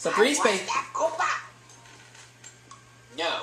So 3 space. No.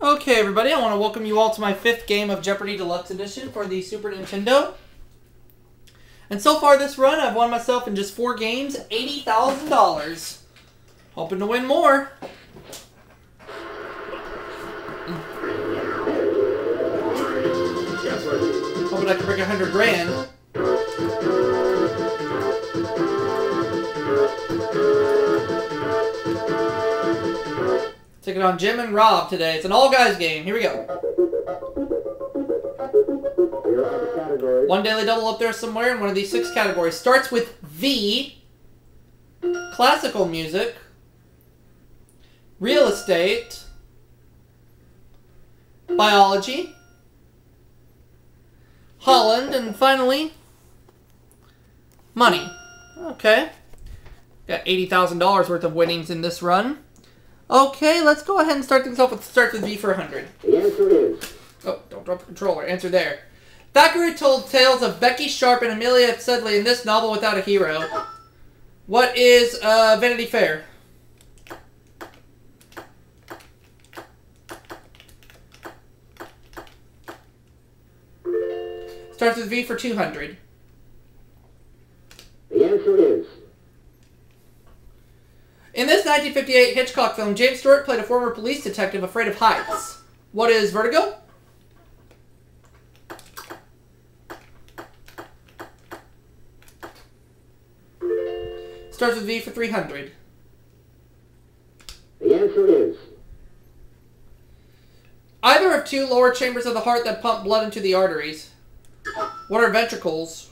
Okay, everybody, I want to welcome you all to my 5th game of Jeopardy Deluxe Edition for the Super Nintendo. And so far this run, I've won myself in just 4 games, $80,000. Hoping to win more. Hoping I can break 100 grand. Taking on Jim and Rob today. It's an all-guys game. Here we go. One daily double up there somewhere in one of these 6 categories. Starts with V. Classical music. Real estate. Biology. Holland. And finally, money. Okay. Got $80,000 worth of winnings in this run. Okay, let's go ahead and start things off with starts with V for 100. The answer is... Oh, don't drop the controller. Answer there. Thackeray told tales of Becky Sharp and Amelia Sedley in this novel without a hero. What is Vanity Fair? Starts with V for 200. The answer is... In this 1958 Hitchcock film, James Stewart played a former police detective afraid of heights. What is Vertigo? Starts with V for 300. The answer is... Either of 2 lower chambers of the heart that pump blood into the arteries. What are ventricles?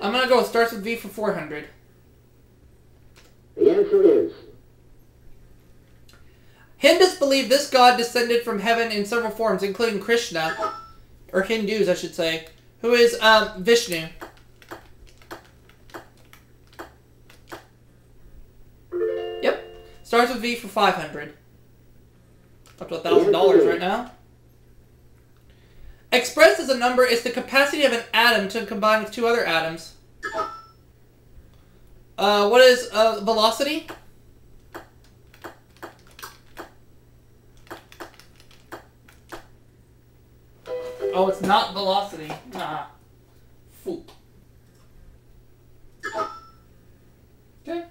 I'm going to go with starts with V for 400. The answer is... Hindus believe this god descended from heaven in several forms, including Krishna, or Hindus, I should say, who is Vishnu. Yep. Starts with V for 500. Up to $1,000 right now. Expressed as a number is the capacity of an atom to combine with 2 other atoms. What is velocity? Oh, it's not velocity. Nah. Fool. Okay.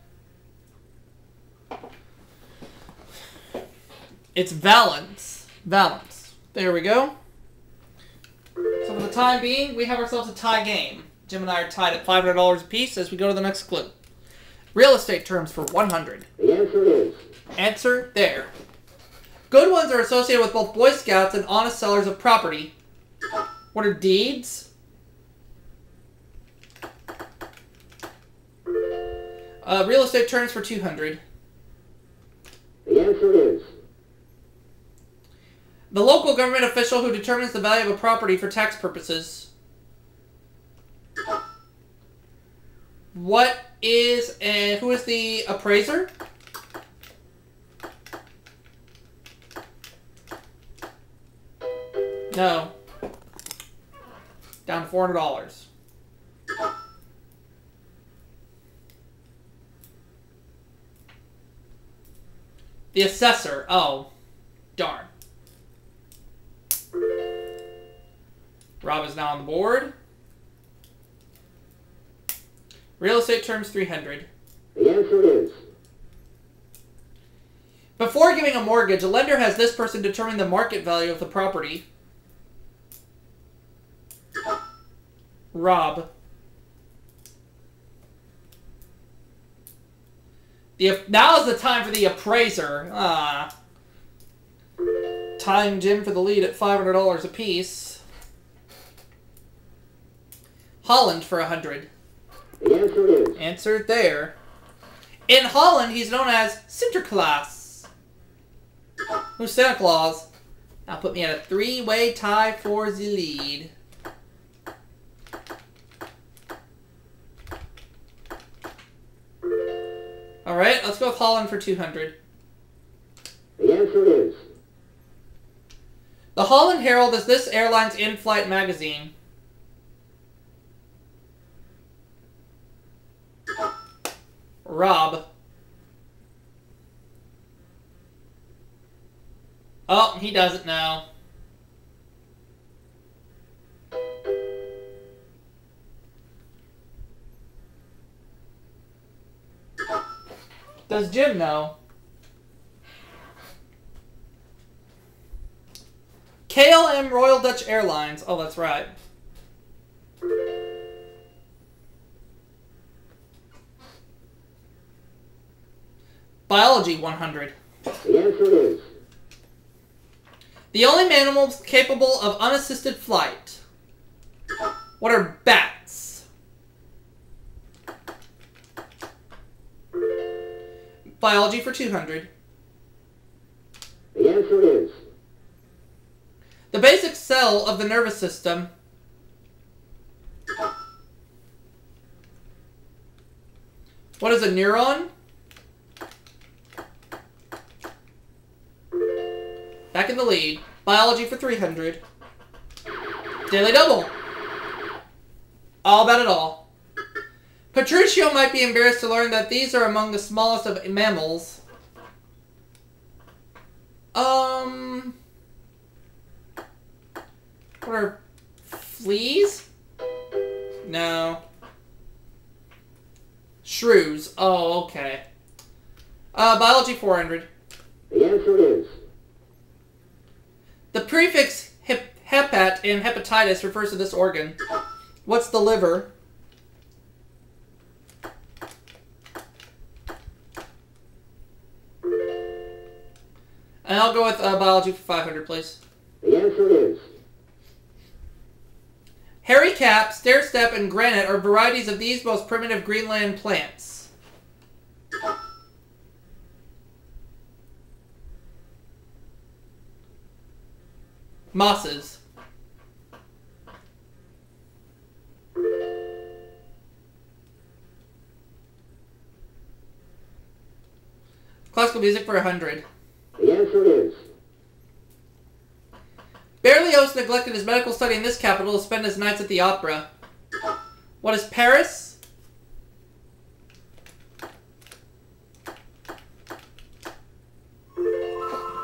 It's valence. Valence. There we go. So for the time being, we have ourselves a tie game. Jim and I are tied at $500 apiece as we go to the next clue. Real estate terms for 100. The answer is... Answer there. Good ones are associated with both Boy Scouts and honest sellers of property. What are deeds? Real estate terms for 200. The answer is... The local government official who determines the value of a property for tax purposes. What is, who is the appraiser? No. Down to $400. The assessor. Oh, darn. Rob is now on the board. Real estate terms 300. The answer is... Before giving a mortgage, a lender has this person determine the market value of the property. Rob. Now is the time for the appraiser. Tying Jim for the lead at $500 apiece. Holland for 100. The answer is. Answer there. In Holland, he's known as Sinterklaas. Who's Santa Claus? Now put me at a 3-way tie for the lead. Alright, let's go with Holland for 200. The answer is. The Holland Herald is this airline's in-flight magazine. Rob. Oh, he doesn't know. Does Jim know? KLM Royal Dutch Airlines. Oh, that's right. Biology 100. The answer is. The only mammals capable of unassisted flight. What are bats? Biology for 200. The answer is. The basic cell of the nervous system. What is a neuron? Back in the lead. Biology for 300. Daily double. All about it all. Patricio might be embarrassed to learn that these are among the smallest of mammals. What are fleas? No. Shrews. Oh, okay. Biology 400. The answer is. The prefix hepat in hepatitis refers to this organ. What's the liver? And I'll go with biology for 500, please. The answer is. Hairy cap, stairstep, and granite are varieties of these most primitive Greenland plants. Mosses. Classical music for 100. The answer is. Berlioz neglected his medical study in this capital to spend his nights at the opera. What is Paris?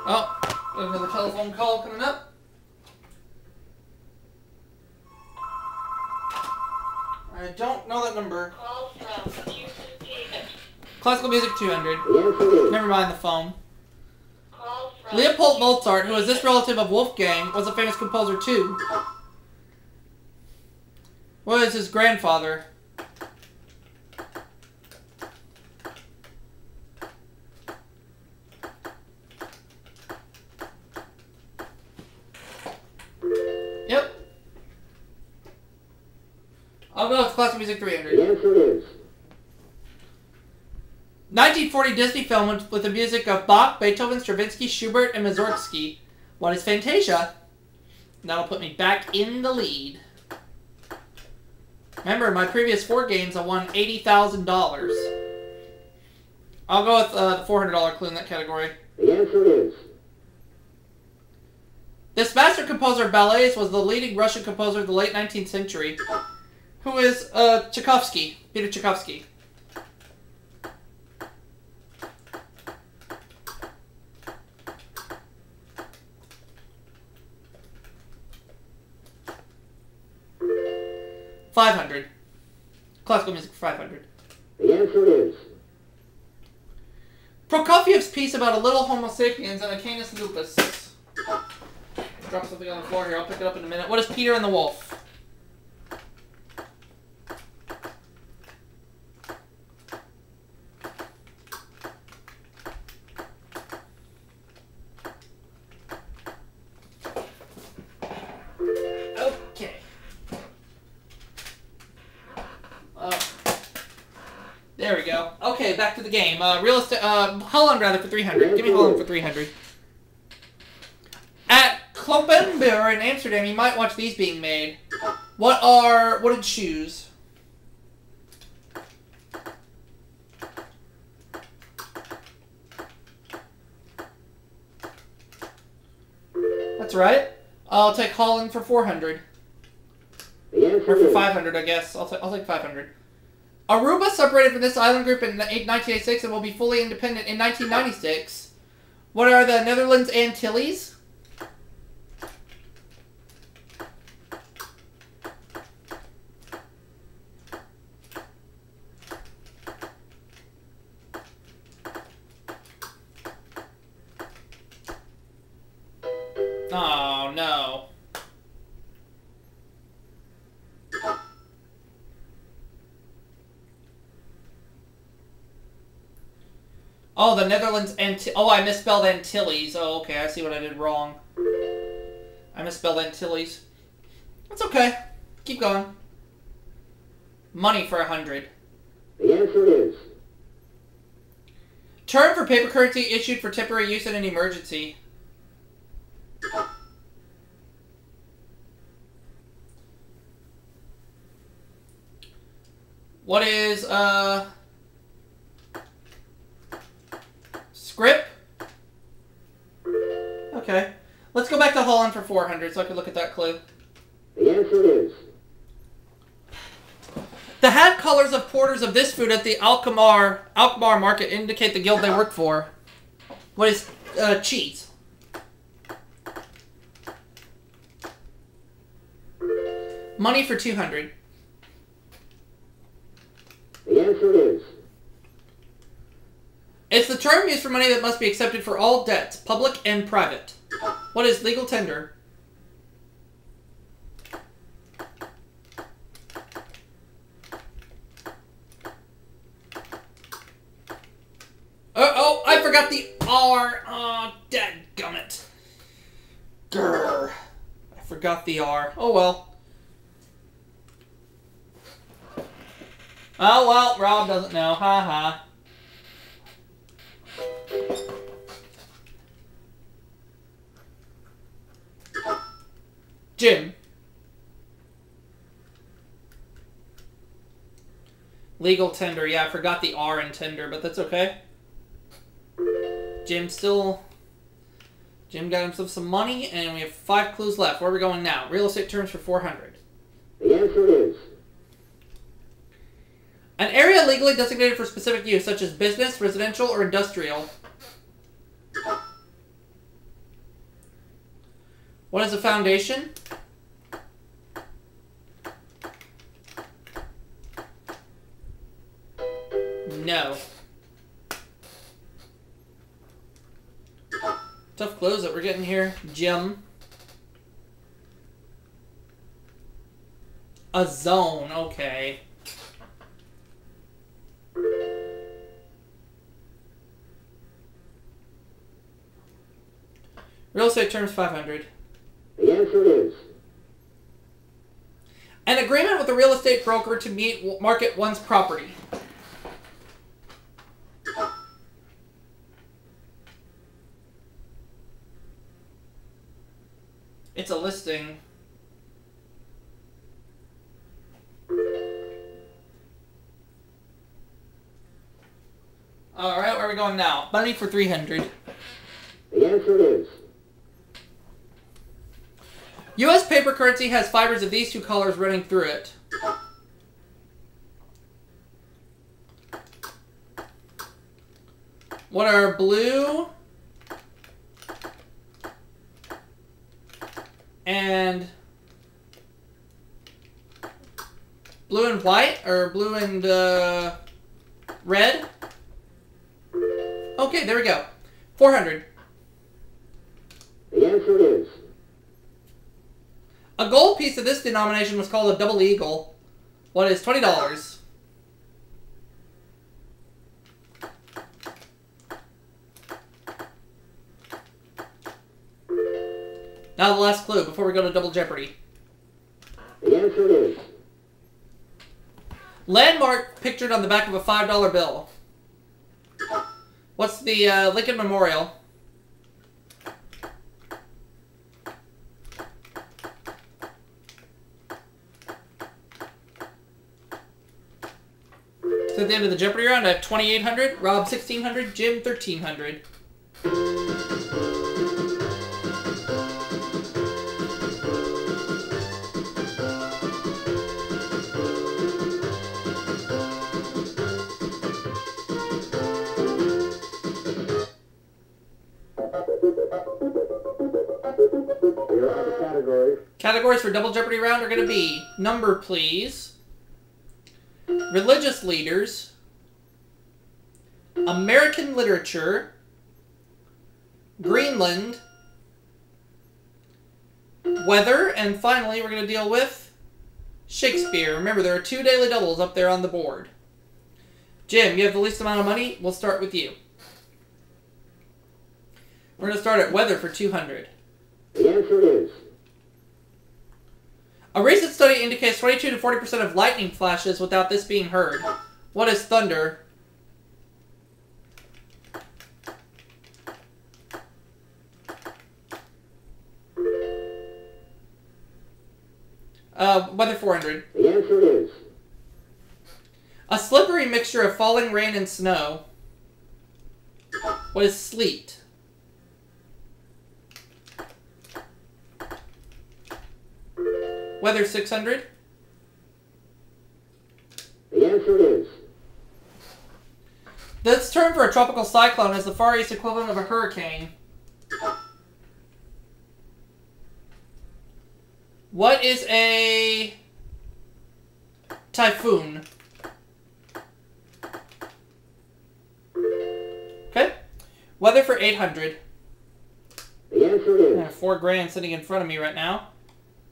Oh, another telephone call coming up. I don't know that number. Call from Houston, Texas. Classical music 200. The answer is. Never mind the phone. Call from Leopold Mozart, who is this relative of Wolfgang, was a famous composer too. What is his grandfather? Yep. I'll go with classical music 300. The answer is. 1940 Disney film with the music of Bach, Beethoven, Stravinsky, Schubert, and Mussorgsky. What is Fantasia? That'll put me back in the lead. Remember, in my previous 4 games, I won $80,000. I'll go with the $400 clue in that category. The answer is. This master composer of ballets was the leading Russian composer of the late 19th century. Who is Tchaikovsky, Peter Tchaikovsky. $500. Classical music for 500. The answer is. Prokofiev's piece about a little Homo sapiens and a Canis lupus. Drop something on the floor here. I'll pick it up in a minute. What is Peter and the Wolf? Okay, back to the game. Real estate. Holland rather for 300. Give me Holland for 300. At Kloppenburg in Amsterdam, you might watch these being made. What are wooden shoes? That's right. I'll take Holland for 400. The answer Or for is 500, I guess. I'll take 500. Aruba separated from this island group in 1986 and will be fully independent in 1996. What are the Netherlands Antilles? Oh, no. Oh, the Netherlands oh, I misspelled Antilles. Oh, okay, I see what I did wrong. I misspelled Antilles. That's okay. Keep going. Money for 100. the answer is Term for paper currency issued for temporary use in an emergency. What is, script? Okay. Let's go back to Holland for 400 so I can look at that clue. the answer is The hat colors of porters of this food at the Alkmaar market indicate the guild they work for. What is, cheese? Money for 200. the answer is It's the term used for money that must be accepted for all debts, public and private. What is legal tender? Oh, I forgot the R. Oh, dadgummit. Grr. I forgot the R. Oh, well. Oh, well, Rob doesn't know. Ha ha. Jim. Legal tender. Yeah, I forgot the R in tender, but that's okay. Jim got himself some money, and we have 5 clues left. Where are we going now? Real estate terms for 400. the answer is An area legally designated for specific use, such as business, residential, or industrial. What is a foundation? No. Tough clues that we're getting here. Jim. A zone, okay. Real estate terms 500. the answer is An agreement with a real estate broker to market one's property. It's a listing. Alright, where are we going now? Money for 300. the answer is U.S. paper currency has fibers of these 2 colors running through it. What are blue and white, or blue and red? Okay, there we go. 400. the answer is A gold piece of this denomination was called a double eagle. What is $20? Now the last clue before we go to Double Jeopardy. the answer is Landmark pictured on the back of a $5 bill. What's the Lincoln Memorial? So at the end of the Jeopardy round, I have 2,800, Rob 1,600, Jim 1,300. Here are the categories. Categories for Double Jeopardy round are going to be number, please, religious leaders, American literature, Greenland, weather, and finally we're going to deal with Shakespeare. Remember, there are 2 daily doubles up there on the board. Jim, you have the least amount of money. We'll start with you. We're going to start at weather for 200. The answer is A recent study indicates 22 to 40% of lightning flashes without this being heard. What is thunder? Weather 400. the answer is A slippery mixture of falling rain and snow. What is sleet? Weather 600. the answer is This term for a tropical cyclone is the Far East equivalent of a hurricane. What is a typhoon? Okay. Weather for 800. the answer I is have $4,000 sitting in front of me right now.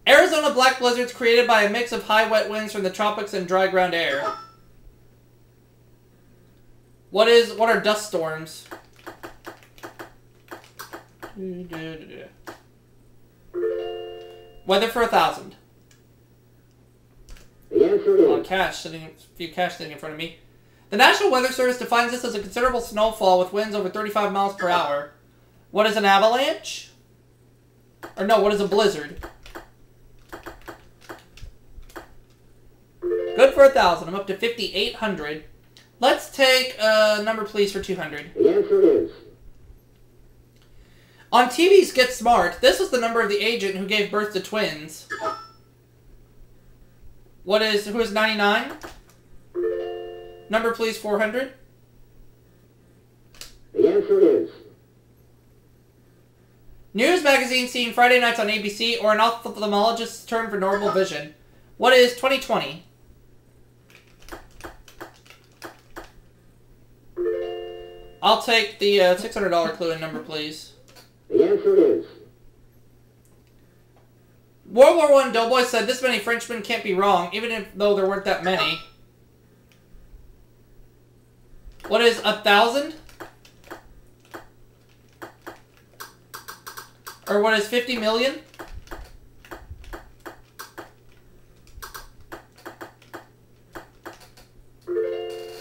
Arizona black blizzards created by a mix of high wet winds from the tropics and dry ground air. What are dust storms? Weather for 1,000. the answer A is few cash sitting in front of me. The National Weather Service defines this as a considerable snowfall with winds over 35 miles per hour. What is an avalanche? Or no, what is a blizzard? Good for 1,000. I'm up to 5,800. Let's take a number, please, for 200. the answer is On TV's Get Smart, this was the number of the agent who gave birth to twins. Who is 99? Number, please, 400. the answer is News magazine seen Friday nights on ABC, or an ophthalmologist's term for normal vision. What is 20/20? I'll take the $600 clue in number, please. the answer is World War I Doughboy said this many Frenchmen can't be wrong, even though there weren't that many. What is 1,000? Or what is 50 million?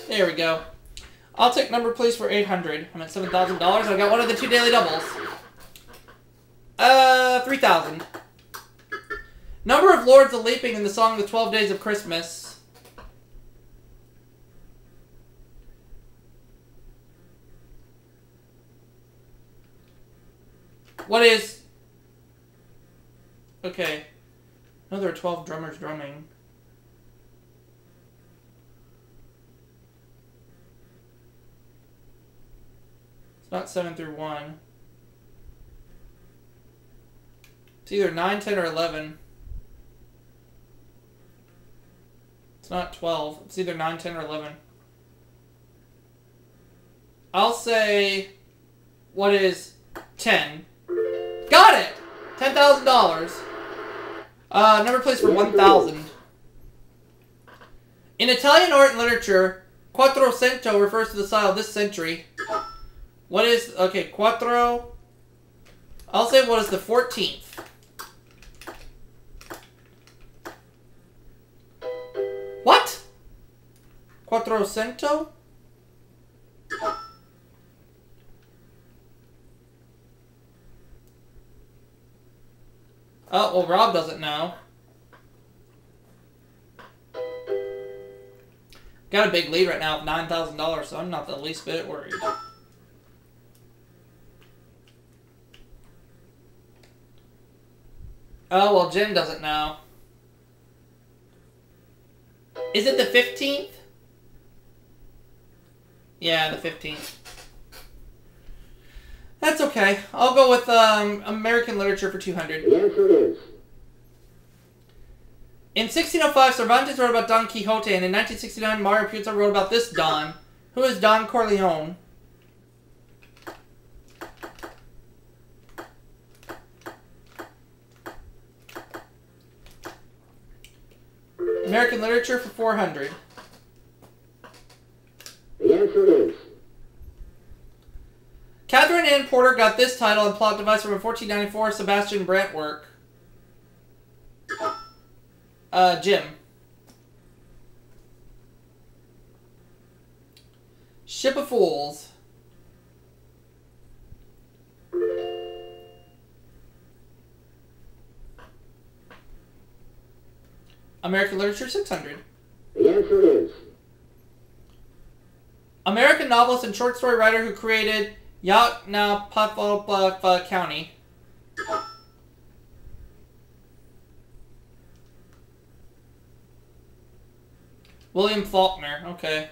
There we go. I'll take number, please, for 800. I'm at $7,000. I got one of the 2 daily doubles. 3,000. Number of lords a-leaping in the song The 12 Days of Christmas. What is... Okay. No, there are 12 drummers drumming. It's not 7 through 1. It's either 9, 10, or 11. It's not 12. It's either 9, 10, or 11. I'll say... What is 10? Got it! $10,000. Number, please, for 1,000. In Italian art and literature, Quattrocento refers to the style of this century. What is... Okay, Quattro... I'll say what is the 14th. What? Quattrocento? Oh, well, Rob doesn't know. Got a big lead right now of $9,000, so I'm not the least bit worried. Oh, well, Jim doesn't know. Is it the 15th? Yeah, the 15th. That's okay. I'll go with American literature for 200. The answer is In 1605, Cervantes wrote about Don Quixote, and in 1969, Mario Puzo wrote about this Don. Who is Don Corleone? American literature for 400. the answer is Catherine Ann Porter got this title and plot device from a 1494 Sebastian Brandt work. Jim. Ship of Fools. American literature 600. the answer is American novelist and short story writer who created Yoknapatawpha County. William Faulkner. Okay.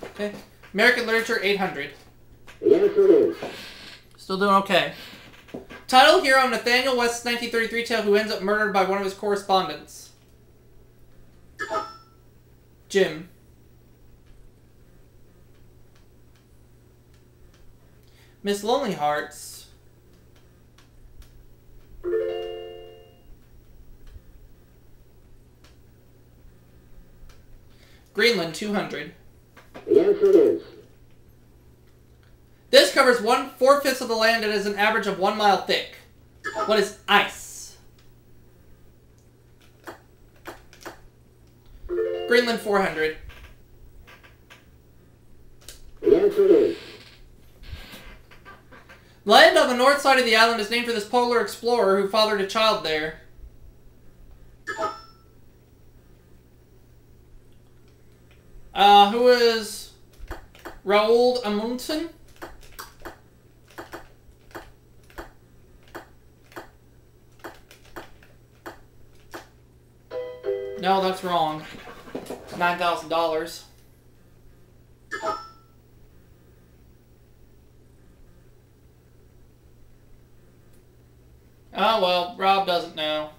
Okay. American literature 800. the answer is Still doing okay. Title hero Nathaniel West's 1933 tale who ends up murdered by one of his correspondents. Jim. Miss Lonely Hearts. Greenland 200. the answer is This covers 1/4 of the land and is an average of 1 mile thick. What is ice? Greenland 400. the answer is Land on the north side of the island is named for this polar explorer who fathered a child there. Who is Raoul Amundsen? No, that's wrong. $9,000. Oh well, Rob doesn't know.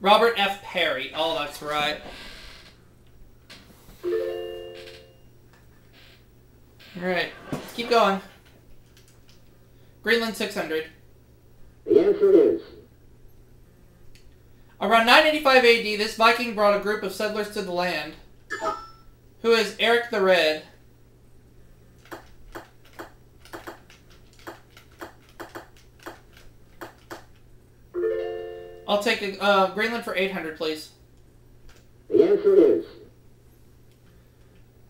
Robert F. Perry. Oh, that's right. Alright, let's keep going. Greenland 600. the answer is Around 985 AD, this Viking brought a group of settlers to the land. Who is Eric the Red? I'll take Greenland for 800, please. the answer is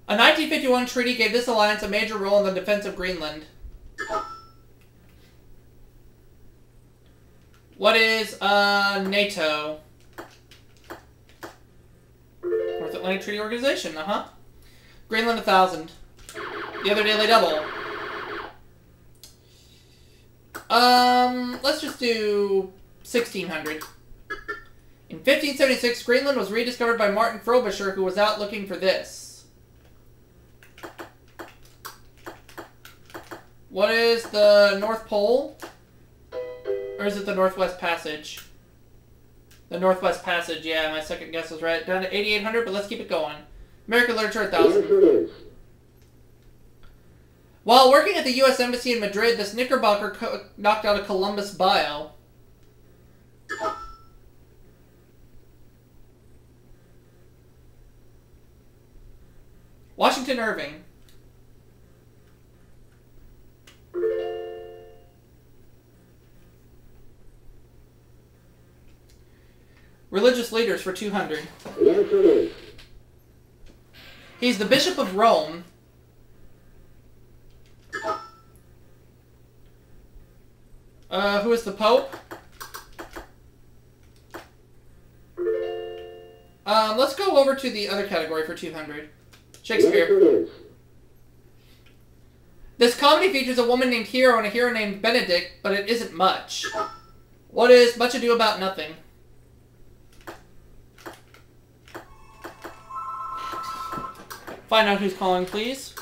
A 1951 treaty gave this alliance a major role in the defense of Greenland. What is NATO? North Atlantic Treaty Organization, Greenland 1,000. The other daily double. Let's just do 1,600. In 1576, Greenland was rediscovered by Martin Frobisher, who was out looking for this. What is the North Pole? Or is it the Northwest Passage? The Northwest Passage, yeah, my second guess was right. Down to 8,800, but let's keep it going. American literature, the 1,000. answer is While working at the U.S. Embassy in Madrid, this Knickerbocker knocked out a Columbus bio. Washington Irving. Religious leaders for 200. The answer is. He's the Bishop of Rome. Who is the Pope? Let's go over to the other category for 200. The answer Shakespeare. is. This comedy features a woman named Hero and a hero named Benedict, but it isn't much. What is Much Ado About Nothing? Find out who's calling, please.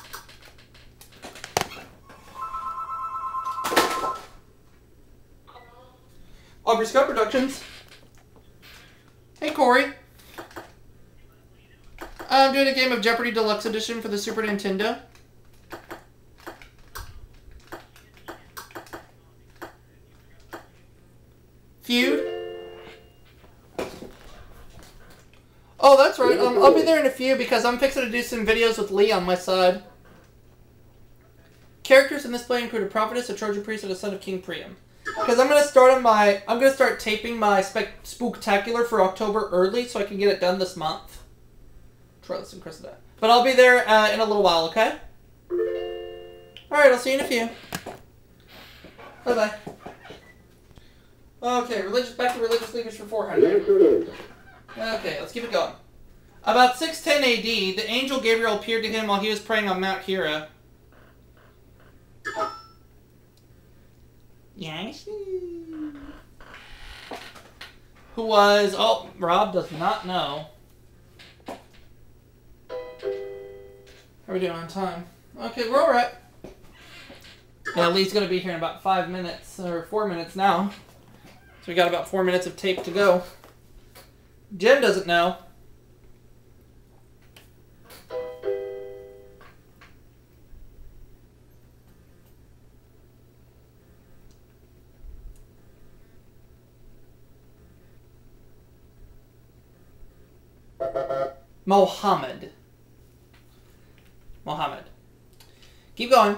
Aubrey Scott Productions. Hey, Corey. I'm doing a game of Jeopardy Deluxe Edition for the Super Nintendo. Feud. Oh, that's right. I'll be there in a few because I'm fixing to do some videos with Lee on my side. Characters in this play include a prophetess, a Trojan priest, and a son of King Priam. Because I'm gonna start taping my spooktacular for October early so I can get it done this month. Trellis and Cressida. But I'll be there in a little while, okay? Alright, I'll see you in a few. Bye-bye. Okay, back to religious leaders for 400. The answer is. Okay, let's keep it going. About 610 AD, the angel Gabriel appeared to him while he was praying on Mount Hira. Yes? Who was... Oh, Rob does not know. How are we doing on time? Okay, we're alright. Yeah, Lee's going to be here in about 5 minutes, or 4 minutes now. So we got about 4 minutes of tape to go. Jim doesn't know. Mohammed. Keep going.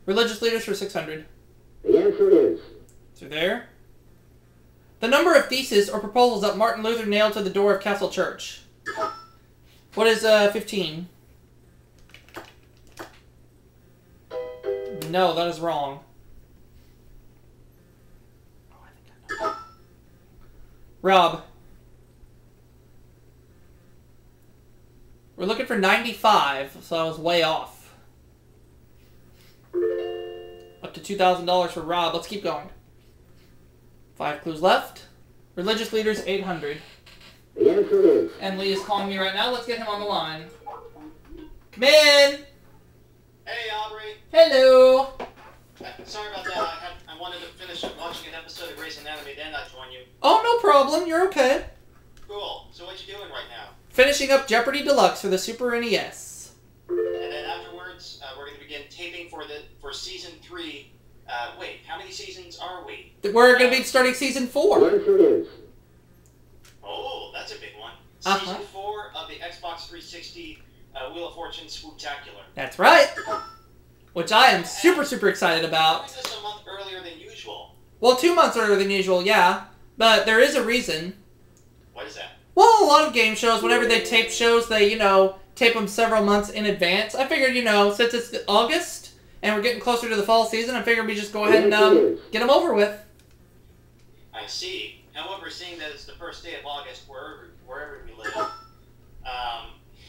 Religious leaders for 600. The answer is. Through there. The number of theses or proposals that Martin Luther nailed to the door of Castle Church. What is 15? No, that is wrong. Oh, I think I know. Rob. We're looking for 95, so I was way off. Up to $2,000 for Rob. Let's keep going. 5 clues left. Religious leaders, 800. The answer is. And Lee is calling me right now. Let's get him on the line. Come in! Hey, Aubrey. Hello! Sorry about that. I wanted to finish watching an episode of Grey's Anatomy, then I joined you. Oh, no problem. You're okay. Cool. So what you doing right now? Finishing up Jeopardy Deluxe for the Super NES. And then afterwards, we're going to begin taping for season 3. Wait, how many seasons are we? We're going to be starting season The 4. answer is. Oh, that's a big one. Uh-huh. Season 4 of the Xbox 360 Wheel of Fortune Spooktacular. That's right. Which I am super excited Doing about. this a month earlier than usual. Well, 2 months earlier than usual, yeah. But there is a reason. What is that? Well, a lot of game shows, whenever they tape shows, they, tape them several months in advance. I figured, since it's August and we're getting closer to the fall season, I figured we just go ahead and get them over with. I see. However, seeing that it's the first day of August wherever we live,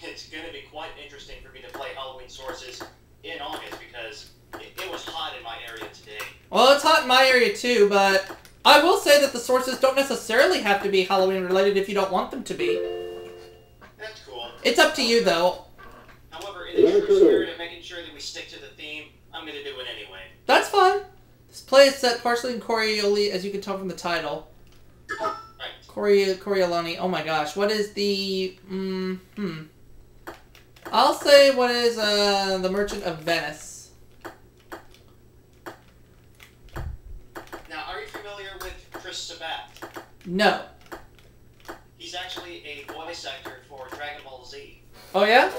it's going to be quite interesting for me to play Halloween Sources in August because it was hot in my area today. Well, it's hot in my area too, but I will say that the sources don't necessarily have to be Halloween related if you don't want them to be. That's cool. It's up to you, though. However, in the true spirit of making sure that we stick to the theme, I'm going to do it anyway. That's fine. This play is set partially in Coriolis, as you can tell from the title. Right. Coriolanni. Oh my gosh, what is the... I'll say what is the Merchant of Venice. Now, are you familiar with Chris Sabat? No. He's actually a voice actor for Dragon Ball Z. Oh yeah?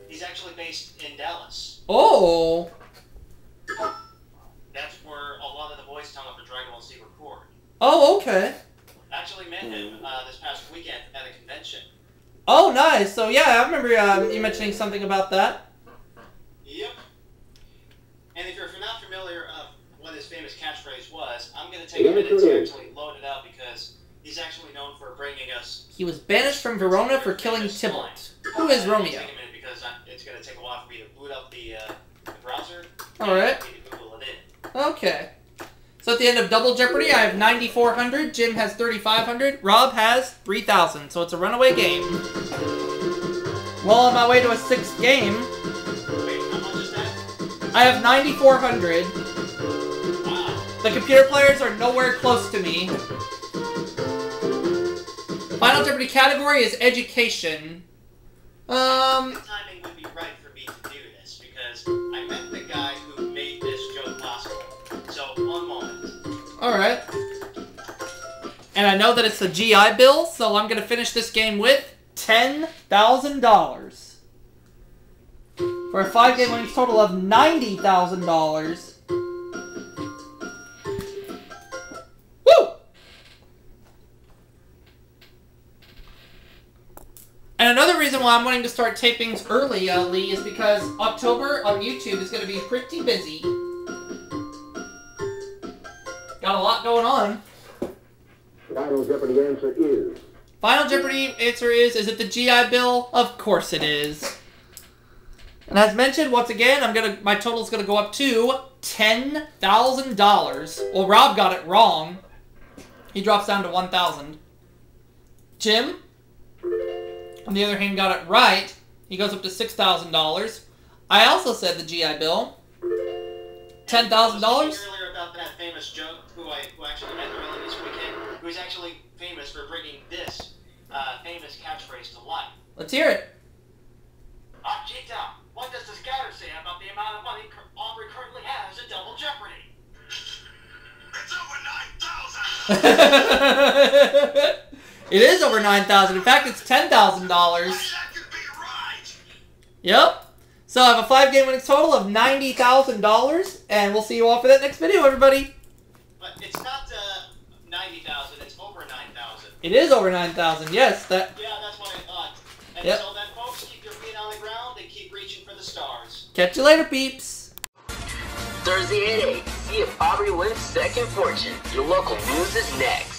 He's actually based in Dallas. Oh! That's where a lot of the voice talent for Dragon Ball Z record. Oh, okay. Actually, man, nice. So yeah, I remember you mentioning something about that. Yep. And if you're not familiar of what his famous catchphrase was, I'm going to take a minute to actually load it up because he's actually known for bringing us... He was banished from Verona for killing Tybalt. Who is Romeo? Take a minute because it's going to take a while for me to boot up the browser. Alright. Google it in. Okay. So at the end of Double Jeopardy, I have 9,400. Jim has 3,500. Rob has 3,000. So it's a runaway game. Well, on my way to a 6th game, Wait, how much is that? I have 9,400. Wow. The computer players are nowhere close to me. Final Jeopardy category is education. The timing would be right for me to do this because I met the guy who made this joke possible. So, one moment. Alright. And I know that it's the GI Bill, so I'm going to finish this game with $10,000. For a 5-game winnings total of $90,000. Woo! And another reason why I'm wanting to start tapings early, Lee, is because October on YouTube is going to be pretty busy. Got a lot going on. Final Jeopardy answer is... Final Jeopardy answer is it the GI Bill? Of course it is. And as mentioned, once again, my total is gonna go up to $10,000. Well, Rob got it wrong. He drops down to 1,000. Jim, on the other hand, got it right. He goes up to $6,000. I also said the GI Bill. $10,000. Earlier about that famous joke who actually met earlier this weekend, who's actually famous for bringing this famous catchphrase to life. Let's hear it. Cheetah, what does the scatter say about the amount of money Aubrey currently has in Double Jeopardy? It's over 9,000. It is over 9,000. In fact, it's $10,000. That could be right. Yep. So I have a 5-game winning total of $90,000, and we'll see you all for that next video, everybody. But it's not 90,000. It's over 9,000. It is over 9,000. Yes. Yeah, that's what I thought. And Yep. until then, folks, keep your feet on the ground and keep reaching for the stars. Catch you later, peeps. Thursday at 8, see if Aubrey wins second fortune. Your local news is next.